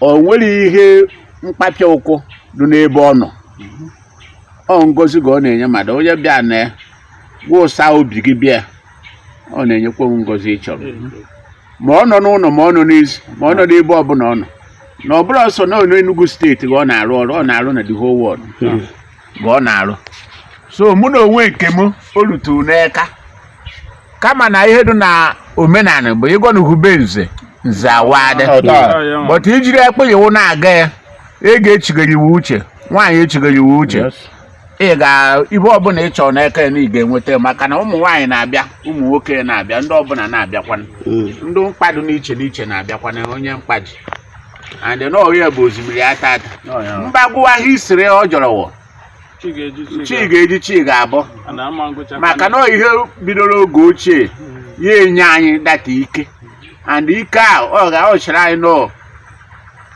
o nwere ihe mkpapịa ụkwụ dị n'ebe ọ nọ ọ ngozi ka ọ na-enye mmadụ onye bịa na gwụsa obi gị bịa ọ na-enyekwa ngozi ị chọrọ ma ọ nọ n'ụlọ ma ọ nọ n'ezi ma ọ nọ n'ebe ọbụla ọ nọ na ọ bụrụ ọsọ na Enugu steeti ka ọ na-arụ ọrụ ọ na-arụ na the whole world ka ọ na-arụ so mụ na onwe nke m o ruturu n'eka kama na ihe dị na omenala bụ ịgwa na hube nze awadị but ijiri ekpe iwu na-aga ya ị ga-echigara iwu uche nwaanyị echigara iwu uche ị ibe ọbụla ị chọrọ n'aka ya na ị ga-enweta maka na ụmụ nwaanyị na-abịa ụmụ nwoke na-abịa ndị ọbụla na-abịakwana ndị mkpadụ n'iche n'iche na-abịakwana onye mkpaji and n'ọhịa bụ osimiri ata mgbagwụ ahịa isiri ọ jọrọ wọ chi ga-eji chi ga-abụ maka na ihe bidoro oge ochie ya enye anyị data ike and ike a ọ ga-ọchara anyị nọ